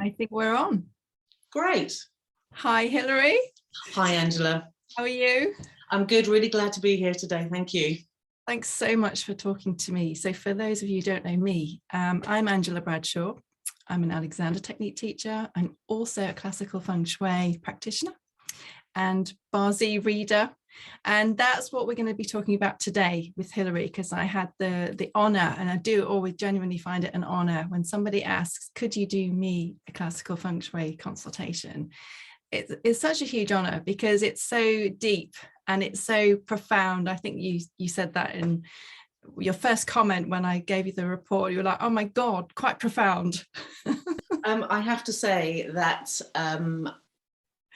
I think we're on. Great. Hi, Hilary. Hi, Angela. How are you? I'm good. Really glad to be here today. Thank you. Thanks so much for talking to me. So for those of you who don't know me, I'm Angela Bradshaw. I'm an Alexander technique teacher. I'm also a classical feng shui practitioner and Bazi reader. And that's what we're going to be talking about today with Hilary, because I had the honor, and I do always genuinely find it an honor when somebody asks, could you do me a classical feng shui consultation? It's such a huge honor because it's so deep and it's so profound. I think you said that in your first comment when I gave you the report. You were like, oh my God, quite profound. I have to say that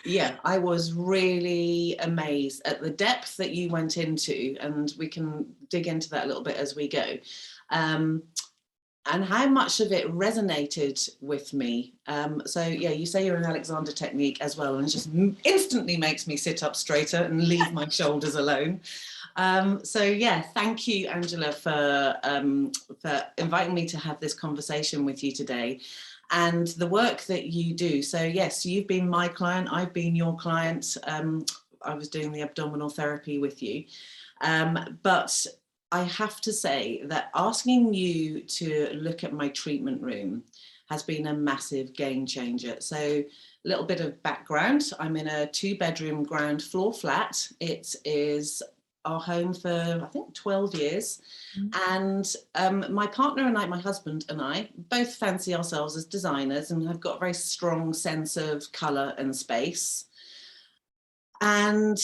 yeah, I was really amazed at the depth that you went into, and we can dig into that a little bit as we go, and how much of it resonated with me. So yeah, you say you're an Alexander technique as well, and it just instantly makes me sit up straighter and leave my shoulders alone. So yeah, thank you, Angela, for inviting me to have this conversation with you today. And the work that you do. So yes, you've been my client, I've been your client. I was doing the abdominal therapy with you. But I have to say that asking you to look at my treatment room has been a massive game changer. So a little bit of background. I'm in a 2-bedroom ground floor flat. It is our home for, I think, 12 years. And my partner and I, my husband and I, both fancy ourselves as designers and have got a very strong sense of colour and space. And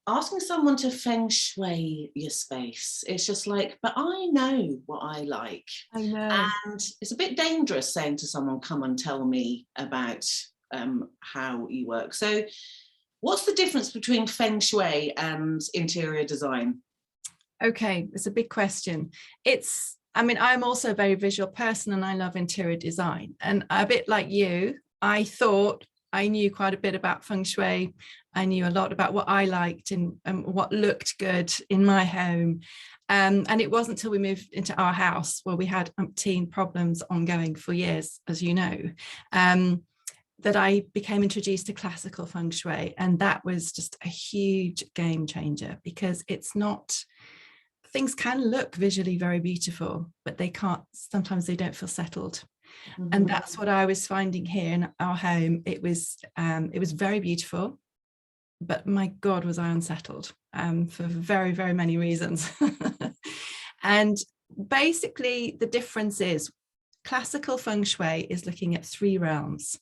asking someone to feng shui your space, it's just like, but I know what I like. I know. And it's a bit dangerous saying to someone, come and tell me about how you work. So what's the difference between feng shui and interior design? Okay, it's a big question. I'm also a very visual person and I love interior design. And a bit like you, I thought I knew quite a bit about feng shui. I knew a lot about what I liked and what looked good in my home. And it wasn't until we moved into our house where we had umpteen problems ongoing for years, as you know, that I became introduced to classical feng shui. And that was just a huge game changer, because things can look visually very beautiful, but sometimes they don't feel settled. Mm-hmm. And that's what I was finding here in our home. It was very beautiful, but my God, was I unsettled for very, very many reasons. And basically the difference is classical feng shui is looking at 3 realms.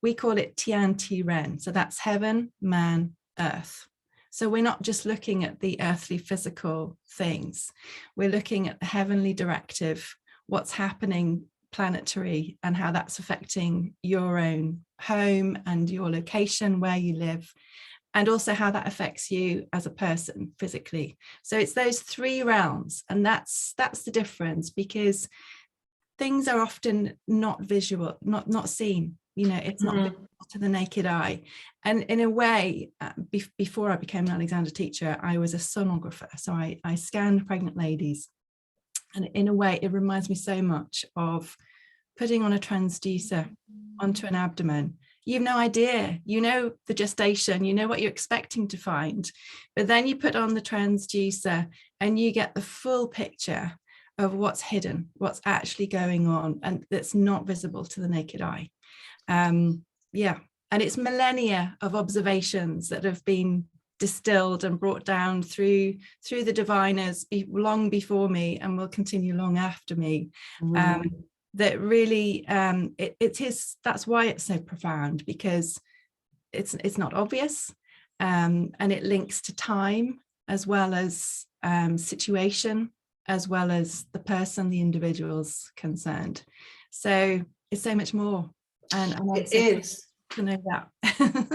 We call it Tian Ti Ren. So that's heaven, man, earth. So we're not just looking at the earthly physical things. We're looking at the heavenly directive, what's happening planetary and how that's affecting your own home and your location where you live, and also how that affects you as a person physically. So it's those 3 realms, and that's the difference, because things are often not visual, not seen. You know, it's not visible to the naked eye. And in a way, before I became an Alexander teacher, I was a sonographer. So I scanned pregnant ladies. And in a way, it reminds me so much of putting on a transducer onto an abdomen. You have no idea, you know the gestation, you know what you're expecting to find, but then you put on the transducer and you get the full picture of what's hidden, what's actually going on, and that's not visible to the naked eye. Yeah, and it's millennia of observations that have been distilled and brought down through the diviners long before me, and will continue long after me. That really that's why it's so profound, because it's not obvious, and it links to time as well as situation, as well as the person, the individuals concerned. So it's so much more. And it is to know that.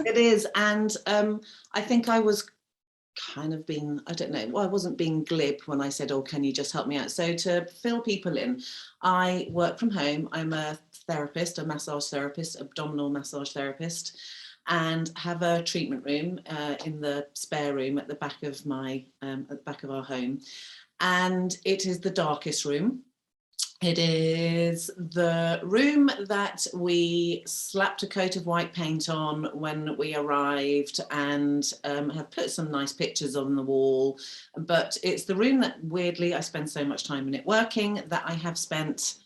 It is. And I think I was kind of being, I don't know, well, I wasn't being glib when I said, oh, can you just help me out? So to fill people in, I work from home. I'm a therapist, a massage therapist, abdominal massage therapist, and have a treatment room in the spare room at the back of our home. And it is the darkest room It is the room that we slapped a coat of white paint on when we arrived, and have put some nice pictures on the wall. But it's the room that, weirdly, I spend so much time in it working, that I have spent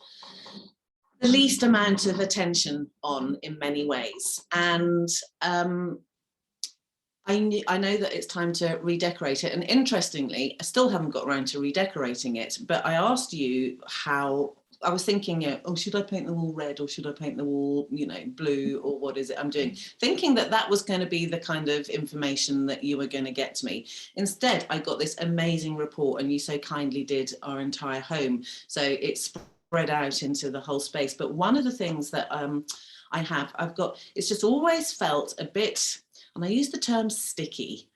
the least amount of attention on in many ways. And I know that it's time to redecorate it. And interestingly, I still haven't got around to redecorating it, but I asked you how, I was thinking, oh, should I paint the wall red, or should I paint the wall, blue, or what is it I'm doing? Thinking that that was going to be the kind of information that you were going to get to me. Instead, I got this amazing report, and you so kindly did our entire home. So it's spread out into the whole space. But one of the things that I've got, it's just always felt a bit, and I use the term sticky,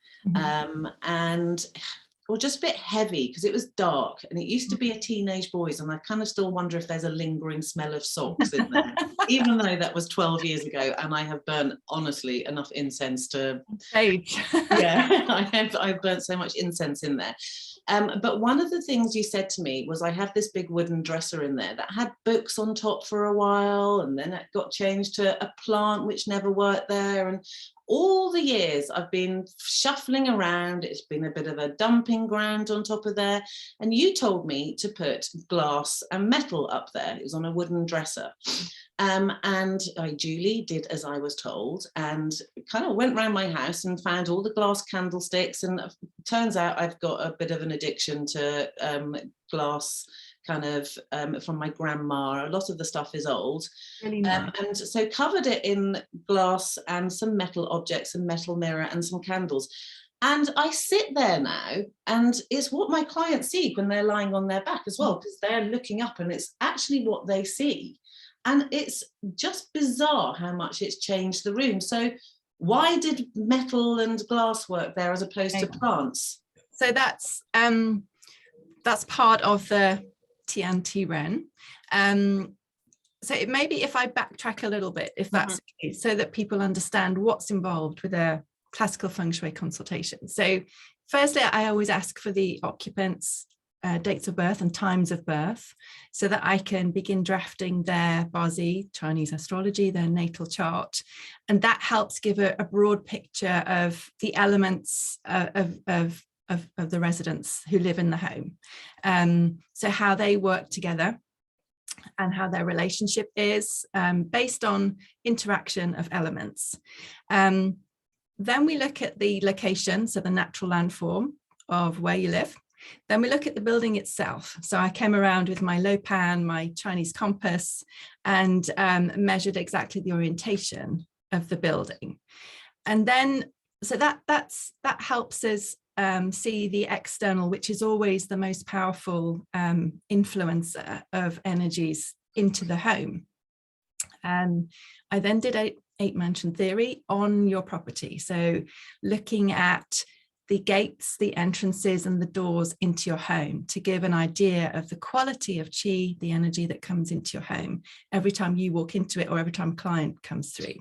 or just a bit heavy, because it was dark, and it used to be a teenage boy's, and I kind of still wonder if there's a lingering smell of socks in there, even though that was 12 years ago, and I have burnt, honestly, enough incense to age. Yeah, I've burnt so much incense in there. But one of the things you said to me was, I have this big wooden dresser in there that had books on top for a while, and then it got changed to a plant which never worked there. And all the years I've been shuffling around, it's been a bit of a dumping ground on top of there. And you told me to put glass and metal up there. It was on a wooden dresser. And I duly did as I was told, and kind of went around my house and found all the glass candlesticks. And it turns out I've got a bit of an addiction to glass, kind of from my grandma. A lot of the stuff is old. Really nice. And so covered it in glass and some metal objects, and metal mirror and some candles. And I sit there now, and it's what my clients see when they're lying on their back as well, because they're looking up, and it's actually what they see. And it's just bizarre how much it's changed the room. So why did metal and glass work there as opposed to plants? So that's part of the TNT Ren. So it maybe if I backtrack a little bit, if that's okay, so that people understand what's involved with a classical feng shui consultation. So firstly, I always ask for the occupants' dates of birth and times of birth, so that I can begin drafting their Bazi, Chinese astrology, their natal chart. And that helps give a broad picture of the elements of the residents who live in the home. So how they work together and how their relationship is based on interaction of elements. Then we look at the location, so the natural landform of where you live. Then we look at the building itself. So I came around with my Lopan, my Chinese compass, and measured exactly the orientation of the building. And then, so that helps us see the external, which is always the most powerful influencer of energies into the home. I then did eight mansion theory on your property. So looking at the gates, the entrances, and the doors into your home to give an idea of the quality of chi, the energy that comes into your home every time you walk into it, or every time a client comes through.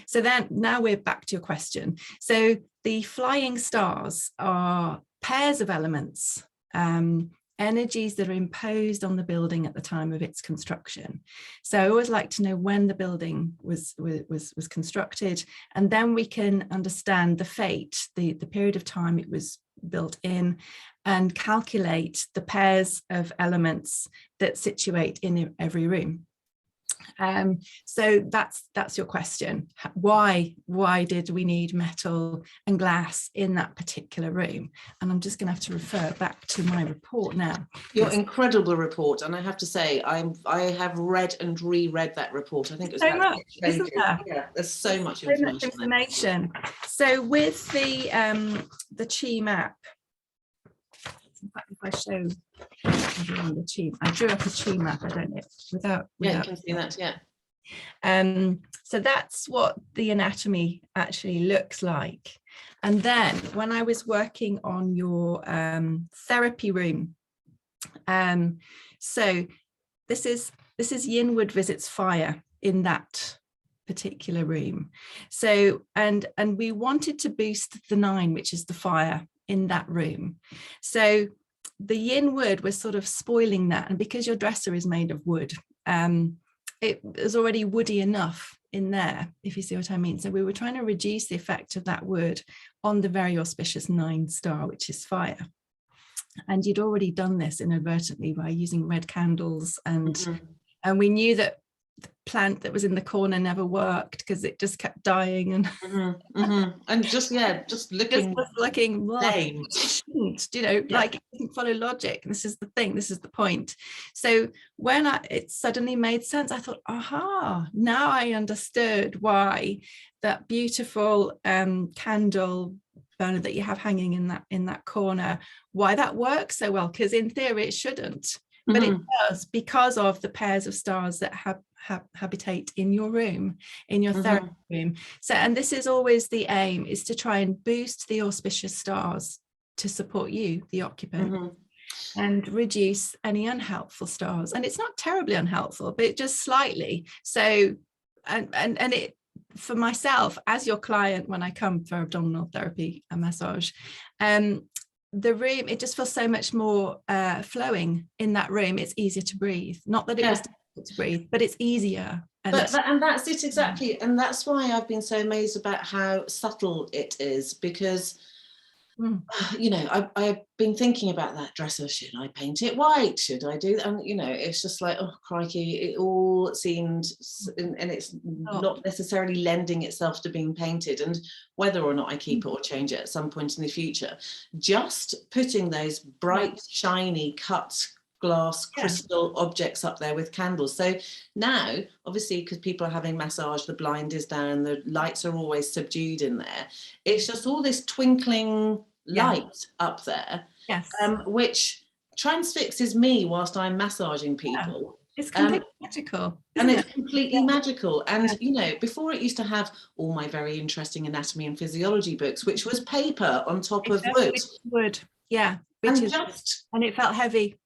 So then now we're back to your question. So the flying stars are pairs of elements, energies that are imposed on the building at the time of its construction. So I always like to know when the building was constructed, and then we can understand the fate, the period of time it was built in, and calculate the pairs of elements that situate in every room. So that's your question. Why did we need metal and glass in that particular room? And I'm just going to have to refer back to my report now. Your incredible report, and I have to say, I have read and reread that report. I think it was so much, isn't there? Yeah, there's so much information. So with the chi map, in fact, if I show everyone the chi, I drew up a chi map. I don't know without you can see that, yeah. So that's what the anatomy actually looks like. And then when I was working on your therapy room, so this is Yinwood visits fire in that particular room. So and we wanted to boost the 9, which is the fire in that room. So the yin wood was sort of spoiling that. And because your dresser is made of wood, it was already woody enough in there, if you see what I mean. So we were trying to reduce the effect of that wood on the very auspicious 9 star, which is fire. And you'd already done this inadvertently by using red candles, and we knew that the plant that was in the corner never worked because it just kept dying, and and just looking lame. Like it didn't follow logic. This is the thing, this is the point. So when it suddenly made sense, I thought, aha, now I understood why that beautiful candle burner that you have hanging in that corner, why that works so well, because in theory it shouldn't, but it does, because of the pairs of stars that habitate in your room, in your therapy room. So, and this is always the aim, is to try and boost the auspicious stars to support you, the occupant, and reduce any unhelpful stars. And it's not terribly unhelpful, but just slightly. So, and it, for myself as your client, when I come for abdominal therapy and massage, the room, it just feels so much more flowing in that room. It's easier to breathe. Not that it was difficult to breathe, but it's easier. And that's it, exactly. And that's why I've been so amazed about how subtle it is, because I've been thinking about that dresser. Should I paint it white? Should I do that? And it's just like, oh crikey, it all seemed, and it's not necessarily lending itself to being painted. And whether or not I keep it or change it at some point in the future, just putting those bright, shiny cut glass crystal objects up there with candles. So now, obviously, because people are having massage, the blind is down, the lights are always subdued in there. It's just all this twinkling light up there, which transfixes me whilst I'm massaging people. It's completely magical. And it's completely magical. And, before it used to have all my very interesting anatomy and physiology books, which was paper on top of wood. And it felt heavy.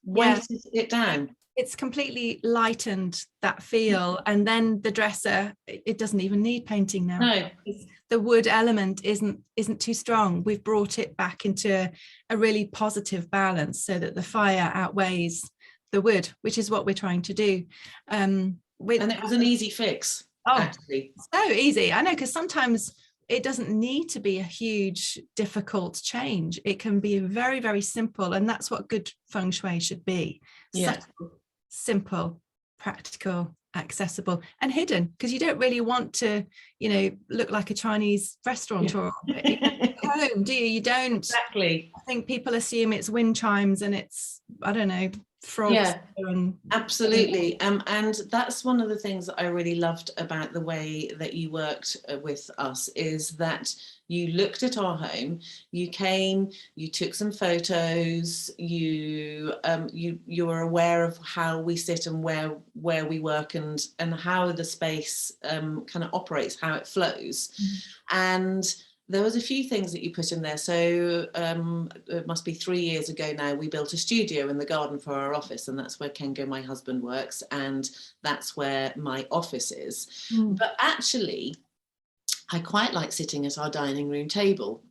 Weighted it down. It's completely lightened that feel. And then the dresser, it doesn't even need painting now. No. The wood element isn't too strong. We've brought it back into a really positive balance so that the fire outweighs the wood, which is what we're trying to do. And it was an easy fix, actually. So easy. I know, because sometimes it doesn't need to be a huge, difficult change. It can be very, very simple. And that's what good feng shui should be. Subtle, simple, practical, accessible, and hidden, because you don't really want to, look like a Chinese restaurateur at home, do you? You don't. Exactly. I think people assume it's wind chimes and it's, I don't know, frogs. Absolutely. And that's one of the things that I really loved about the way that you worked with us, is that you looked at our home, you came, you took some photos, you were aware of how we sit and where we work, and how the space kind of operates, how it flows. And there was a few things that you put in there. So it must be 3 years ago now, we built a studio in the garden for our office, and that's where Kengo, my husband, works, and that's where my office is. But actually, I quite like sitting at our dining room table,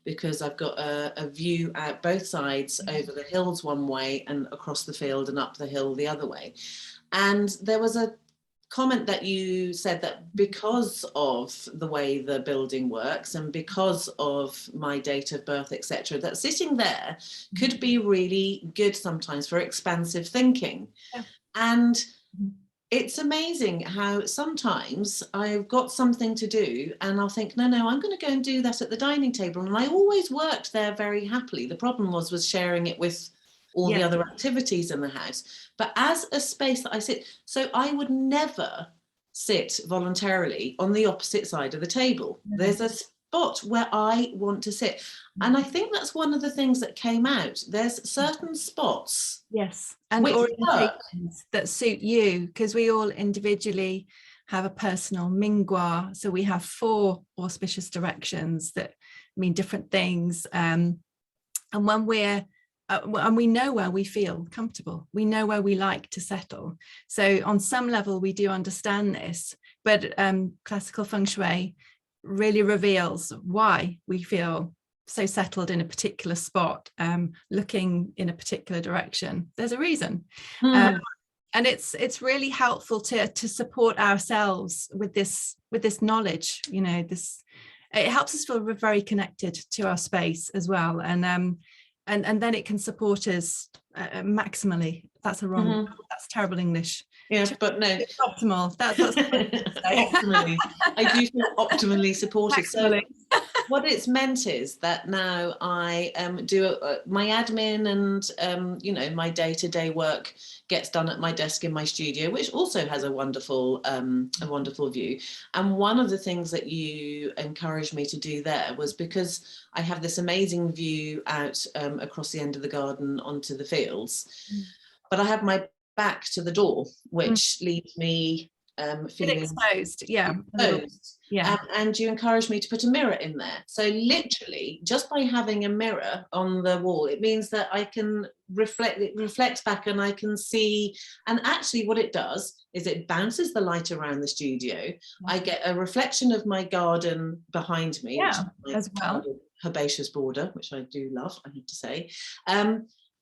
because I've got a view out both sides, over the hills one way and across the field and up the hill the other way. And there was a comment that you said that because of the way the building works and because of my date of birth, etc., that sitting there could be really good sometimes for expansive thinking. And it's amazing how sometimes I've got something to do and I'll think, no, I'm going to go and do that at the dining table. And I always worked there very happily. The problem was sharing it with all the other activities in the house. But as a space that I sit, so I would never sit voluntarily on the opposite side of the table. There's a spot where I want to sit. And I think that's one of the things that came out. There's certain spots. And orientations that suit you, because we all individually have a personal mingua. So we have 4 auspicious directions that mean different things. And when we're and we know where we feel comfortable, we know where we like to settle. So on some level we do understand this, but classical feng shui really reveals why we feel so settled in a particular spot, looking in a particular direction. There's a reason. And it's really helpful to support ourselves with this knowledge. You know, it helps us feel very connected to our space as well, and then it can support us maximally. That's that's terrible English. Yeah, but no, it's optimal. That's what I say. Optimally. I do feel optimally supported. Maximally. So what it's meant is that now I do my admin and you know, my day-to-day work gets done at my desk in my studio, which also has a wonderful view. And one of the things that you encouraged me to do there was because I have this amazing view out across the end of the garden onto the fields, but I have my back to the door, which leaves me feeling exposed. Exposed. And you encouraged me to put a mirror in there. So literally, just by having a mirror on the wall, it means that I can reflect. It reflects back, and I can see. And actually, what it does is it bounces the light around the studio. I get a reflection of my garden behind me, which is my well. herbaceous border, which I do love, I have to say.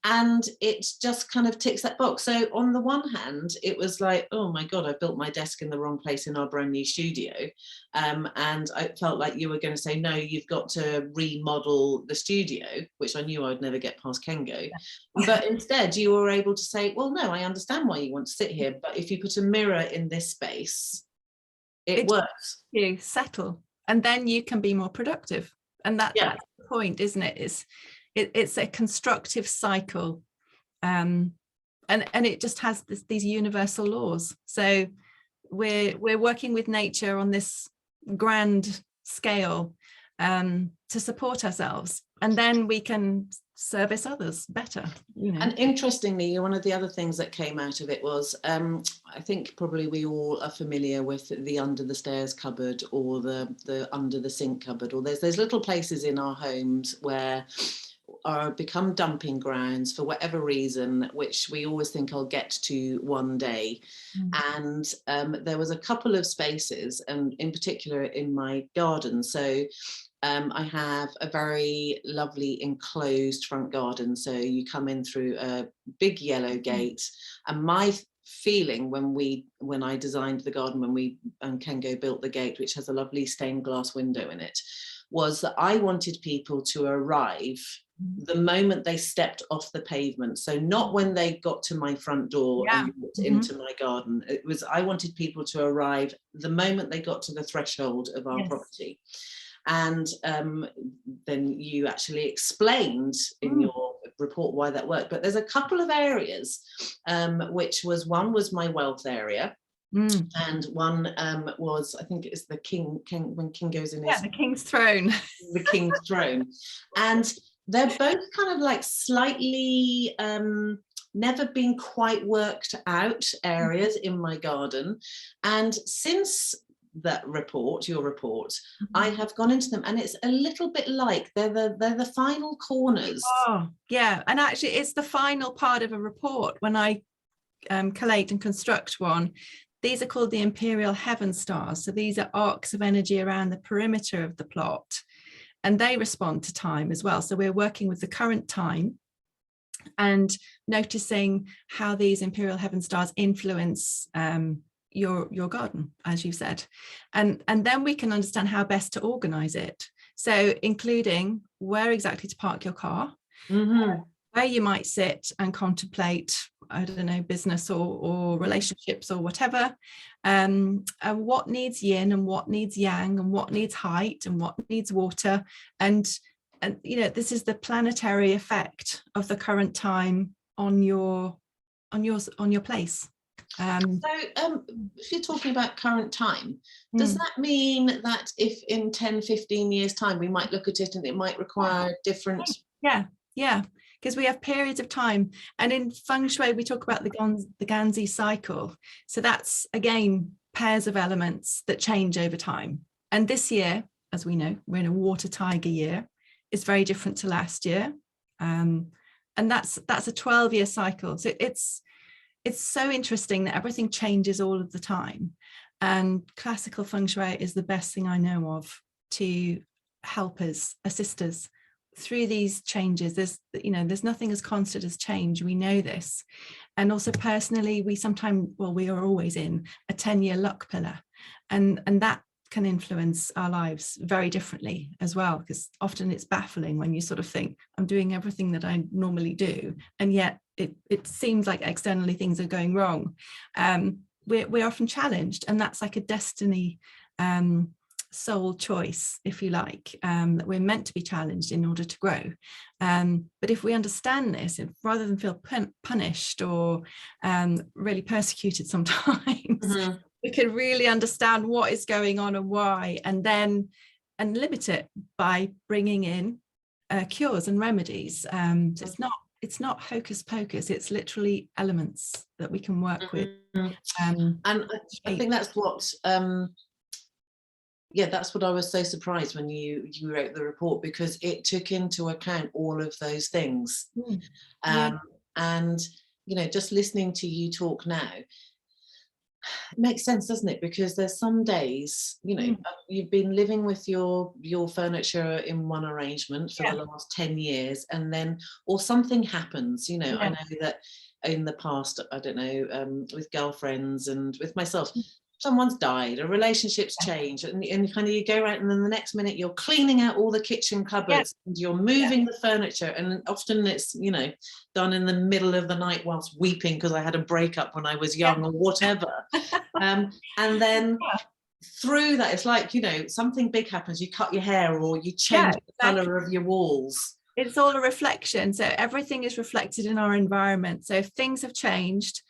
And it just kind of ticks that box. So on the one hand, it was like, oh my God, I built my desk in the wrong place in our brand new studio. And I felt like you were going to say, no, you've got to remodel the studio, which I knew I'd never get past Kengo. But instead, you were able to say, well, no, I understand why you want to sit here. But if you put a mirror in this space, it works. You settle, and then you can be more productive. And that's the point, isn't it? It's a constructive cycle, and it just has these universal laws. So we're working with nature on this grand scale to support ourselves, and then we can service others better. You know. And interestingly, one of the other things that came out of it was, I think probably we all are familiar with the under the stairs cupboard, or the under the sink cupboard, or there's those little places in our homes where are become dumping grounds for whatever reason, which we always think I'll get to one day. And there was a couple of spaces, and in particular in my garden. So I have a very lovely enclosed front garden. So you come in through a big yellow gate, and my feeling when I designed the garden, when we and Kengo built the gate, which has a lovely stained glass window in it, was that I wanted people to arrive the moment they stepped off the pavement. So not when they got to my front door and walked into my garden. It was, I wanted people to arrive the moment they got to the threshold of our property. And then you actually explained in your report why that worked. But there's a couple of areas, which was, one was my wealth area. And one was, I think it's the king when king goes in his, the king's throne. The king's throne. And they're both kind of like slightly never been quite worked out areas in my garden. And since that report, your report, I have gone into them, and it's a little bit like they're the final corners. Oh yeah, and actually it's the final part of a report. When I collate and construct one, these are called the imperial heaven stars. So these are arcs of energy around the perimeter of the plot, and they respond to time as well. So we're working with the current time and noticing how these imperial heaven stars influence your garden, as you said, and then we can understand how best to organize it. So including where exactly to park your car, where you might sit and contemplate, I don't know, business or relationships or whatever, and what needs yin and what needs yang, and what needs height and what needs water, and you know, this is the planetary effect of the current time on your place. If you're talking about current time, does that mean that if in 10-15 years time we might look at it and it might require different? Yeah, because we have periods of time, and in Feng Shui we talk about the Ganzi cycle. So that's again pairs of elements that change over time. And this year, as we know, we're in a water tiger year. It's very different to last year, and that's a 12-year cycle. So it's so interesting that everything changes all of the time, and classical Feng Shui is the best thing I know of to help us, assist us through these changes, there's nothing as constant as change. We know this. And also personally, we are always in a 10-year luck pillar, and that can influence our lives very differently as well, because often it's baffling when you sort of think, I'm doing everything that I normally do, and yet it seems like externally things are going wrong. We're often challenged, and that's like a destiny, soul choice, if you like, that we're meant to be challenged in order to grow. But if we understand this, rather than feel punished or really persecuted sometimes, we can really understand what is going on and why, and limit it by bringing in cures and remedies. So it's not hocus pocus, it's literally elements that we can work with. And I think that's what that's what I was so surprised when you wrote the report, because it took into account all of those things. And just listening to you talk now, it makes sense, doesn't it? Because there's some days, you've been living with your furniture in one arrangement for the last 10 years, and then, or something happens, I know that in the past, I don't know, with girlfriends and with myself, someone's died, a relationship's changed, and kind of you go out, and then the next minute you're cleaning out all the kitchen cupboards and you're moving the furniture, and often it's done in the middle of the night whilst weeping because I had a breakup when I was young or whatever. And then through that, it's like something big happens, you cut your hair or you change the colour of your walls. It's all a reflection, so everything is reflected in our environment. So if things have changed,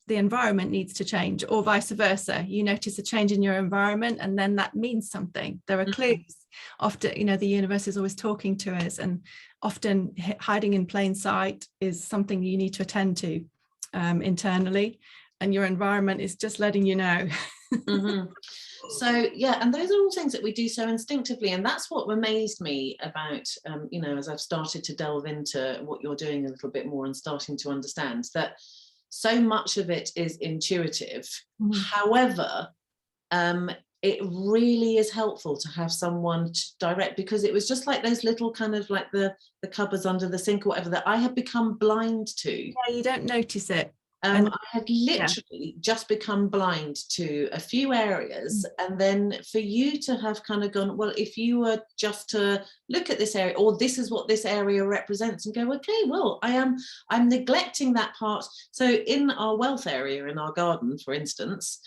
the environment needs to change, or vice versa. You notice a change in your environment, and then that means something. There are clues. Often, the universe is always talking to us, and often hiding in plain sight is something you need to attend to internally, and your environment is just letting you know. So and those are all things that we do so instinctively, and that's what amazed me about as I've started to delve into what you're doing a little bit more and starting to understand that so much of it is intuitive. However, it really is helpful to have someone to direct, because it was just like those little kind of like the cupboards under the sink or whatever that I had become blind to. You don't notice it. I had literally just become blind to a few areas, and then for you to have kind of gone, well, if you were just to look at this area, or this is what this area represents, and go, okay, well, I'm neglecting that part. So in our wealth area in our garden, for instance,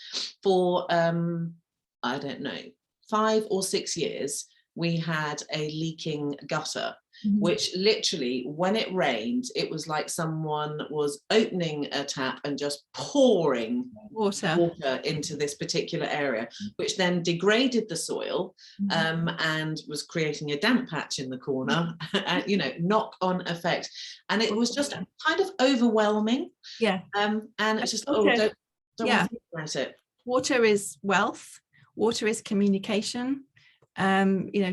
for I don't know, 5 or 6 years, we had a leaking gutter, which literally, when it rained, it was like someone was opening a tap and just pouring water into this particular area, which then degraded the soil and was creating a damp patch in the corner, knock-on effect. And it was just kind of overwhelming. And it's just, don't want to think about it. Water is wealth. Water is communication.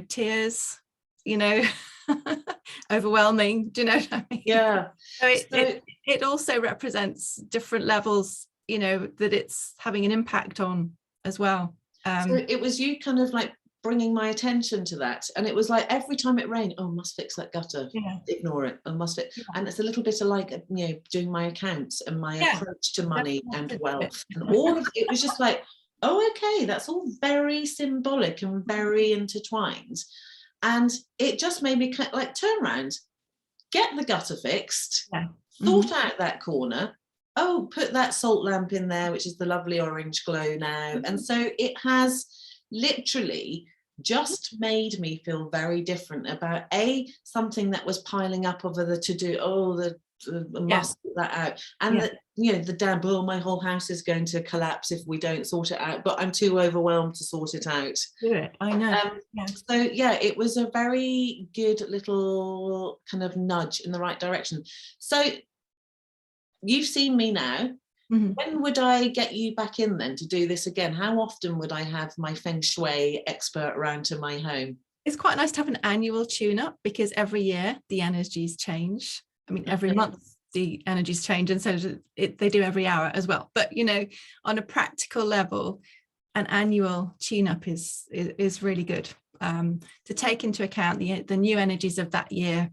Tears, overwhelming, do you know what I mean? So it also represents different levels, that it's having an impact on as well. So it was you kind of like bringing my attention to that, and it was like every time it rained, must fix that gutter, ignore it, and must it. And it's a little bit of like doing my accounts and my approach to money and wealth and all of it was just like, okay, that's all very symbolic and very intertwined. And it just made me like turn around, get the gutter fixed, sort out that corner. Put that salt lamp in there, which is the lovely orange glow now. And so it has literally just made me feel very different about something that was piling up over the to-do, must sort that out, and the damn, my whole house is going to collapse if we don't sort it out, but I'm too overwhelmed to sort it out. Do it, I know. So it was a very good little kind of nudge in the right direction. So you've seen me now. When would I get you back in then to do this again? How often would I have my Feng Shui expert around to my home? It's quite nice to have an annual tune-up, because every year the energies change. I mean, every month the energies change, and so they do every hour as well. But on a practical level, an annual tune-up is really good. to take into account the new energies of that year.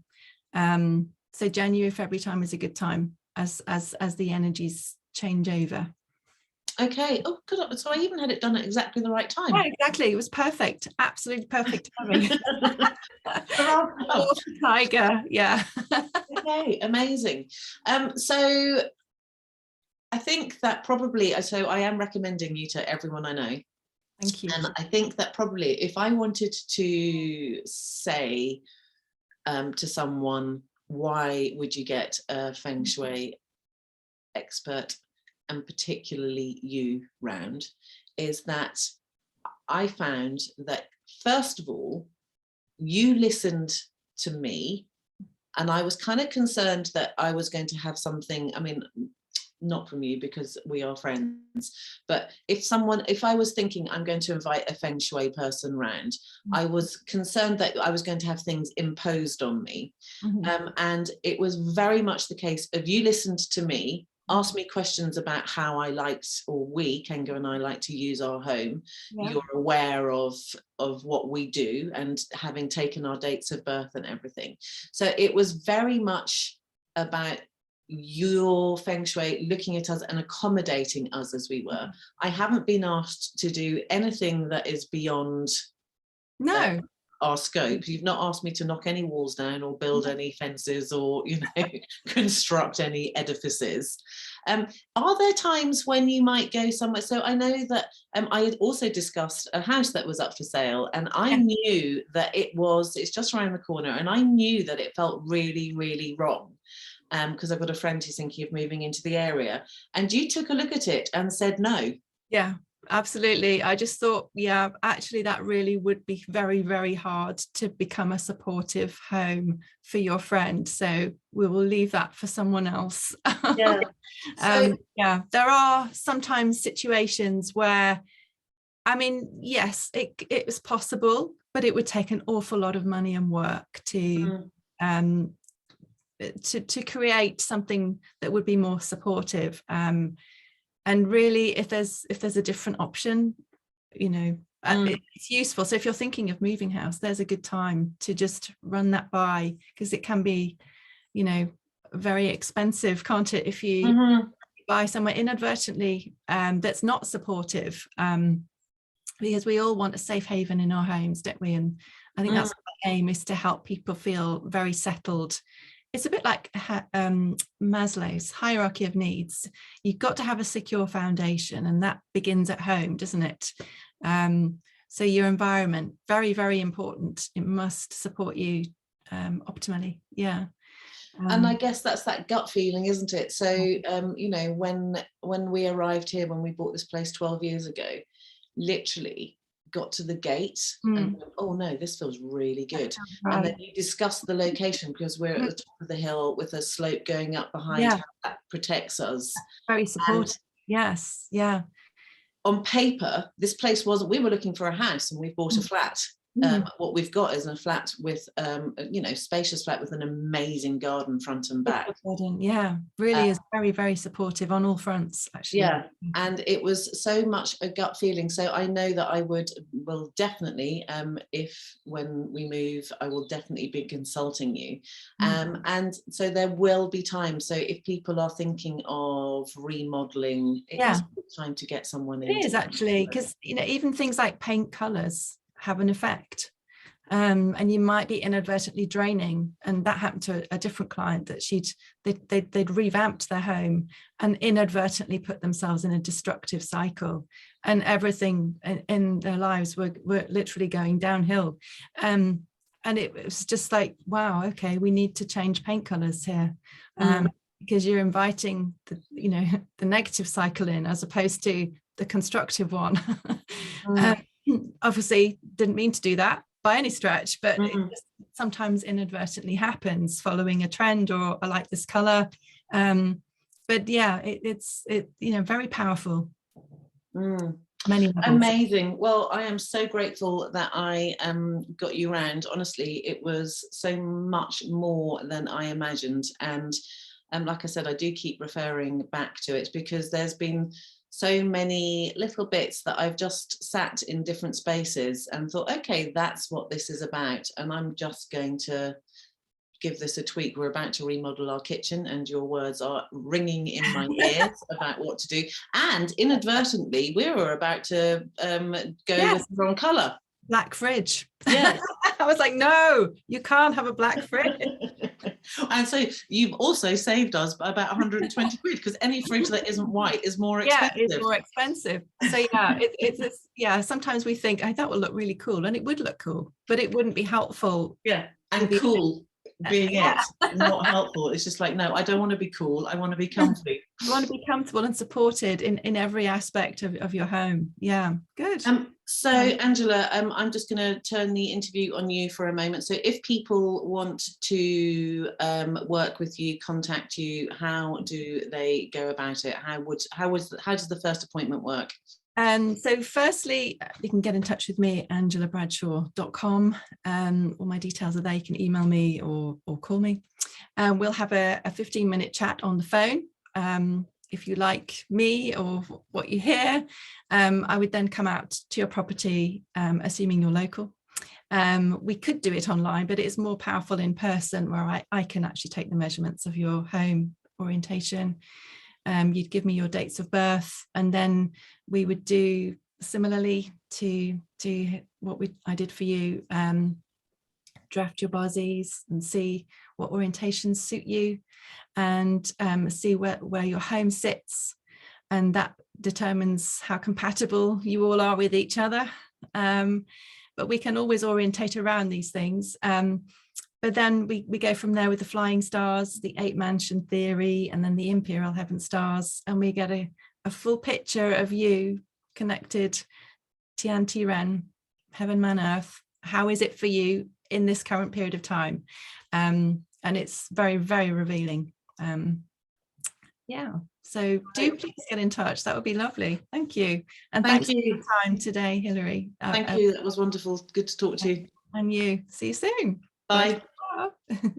So January, February time is a good time as the energies change over. Okay. Oh, good. So I even had it done at exactly the right time. Yeah, exactly. It was perfect. Absolutely perfect timing. Tiger. Yeah. Okay. Amazing. So I think that probably, so I am recommending you to everyone I know. Thank you. And I think that probably if I wanted to say to someone, why would you get a Feng Shui expert, and particularly you, round, is that I found that, first of all, you listened to me, and I was kind of concerned that I was going to have something, I mean, not from you because we are friends, but if I was thinking I'm going to invite a Feng Shui person round, I was concerned that I was going to have things imposed on me. And it was very much the case of you listened to me, asked me questions about how I liked, or we, Kenga and I, like to use our home. Yeah. You're aware of what we do, and having taken our dates of birth and everything. So it was very much about your Feng Shui looking at us and accommodating us as we were. I haven't been asked to do anything that is beyond our scope. You've not asked me to knock any walls down or build any fences or, you know, construct any edifices. Are there times when you might go somewhere? So I know that I had also discussed a house that was up for sale, and I knew that it's just around the corner, and I knew that it felt really, really wrong. Because I've got a friend who's thinking of moving into the area, and you took a look at it and said no. Yeah, absolutely. I just thought, yeah, actually that really would be very, very hard to become a supportive home for your friend. So we will leave that for someone else. Yeah. Yeah, there are sometimes situations where, I mean, yes, it was possible, but it would take an awful lot of money and work to create something that would be more supportive, and really if there's a different option, you know, it's useful. So if you're thinking of moving house, there's a good time to just run that by, because it can be, you know, very expensive, can't it, if you buy somewhere inadvertently that's not supportive, because we all want a safe haven in our homes, don't we? And I think that's the aim, is to help people feel very settled. It's a bit like Maslow's hierarchy of needs. You've got to have a secure foundation, and that begins at home, doesn't it? So your environment, very, very important. It must support you optimally. Yeah. And I guess that's that gut feeling, isn't it? So, you know, when we arrived here, when we bought this place 12 years ago, literally got to the gate and went, oh no, this feels really good. Right. And then you discuss the location, because we're at the top of the hill with a slope going up behind, how that protects us. Very supportive. Yes. Yeah. On paper, this place wasn't, we were looking for a house and we bought a flat. What we've got is a flat with, you know, spacious flat with an amazing garden front and back. Yeah, really is very, very supportive on all fronts, actually. Yeah, and it was so much a gut feeling. So I know that I will definitely, when we move, I will definitely be consulting you. And so there will be time. So if people are thinking of remodeling, it's a good time to get someone in. It is actually, because, you know, even things like paint colours have an effect, and you might be inadvertently draining, and that happened to a different client, that they'd revamped their home and inadvertently put themselves in a destructive cycle, and everything in their lives were literally going downhill, and it was just like, wow, okay, we need to change paint colors here, because you're inviting the negative cycle in, as opposed to the constructive one. Obviously didn't mean to do that by any stretch, but it just sometimes inadvertently happens following a trend, or I like this color, but yeah, it's you know, very powerful. Many levels. Amazing. Well, I am so grateful that I got you round. Honestly, it was so much more than I imagined, and like I said, I do keep referring back to it, because there's been so many little bits that I've just sat in different spaces and thought, okay, that's what this is about. And I'm just going to give this a tweak. We're about to remodel our kitchen and your words are ringing in my ears about what to do. And inadvertently, we were about to go with the wrong colour. Black fridge. Yes. I was like, no, you can't have a black fridge. And so you've also saved us by about 120 quid, because any fridge that isn't white is more expensive. Yeah, it's more expensive. So yeah, it's yeah, sometimes we think, oh, that will look really cool, and it would look cool, but it wouldn't be helpful. Yeah, and cool being it, not helpful. It's just like, no, I don't want to be cool, I want to be comfy. You want to be comfortable and supported in every aspect of your home. Yeah, good. So Angela, I'm just going to turn the interview on you for a moment. So if people want to work with you, contact you, how do they go about it? How does the first appointment work? So firstly, you can get in touch with me, angelabradshaw.com. All my details are there. You can email me or call me. We'll have a 15-minute chat on the phone. If you like me or what you hear, I would then come out to your property, assuming you're local. We could do it online, but it's more powerful in person, where I can actually take the measurements of your home orientation. You'd give me your dates of birth, and then we would do similarly to what I did for you, draft your bozzies and see what orientations suit you, and see where your home sits, and that determines how compatible you all are with each other. But we can always orientate around these things. But then we go from there with the flying stars, the 8-mansion theory, and then the imperial heaven stars, and we get a full picture of you connected, Tian Ti Ren, heaven, man, earth. How is it for you in this current period of time? And it's very, very revealing. Yeah, so do please get in touch. That would be lovely. Thank you. And thanks for your time today, Hilary. Thank you. That was wonderful. Good to talk to you. And you. See you soon. Bye. Bye.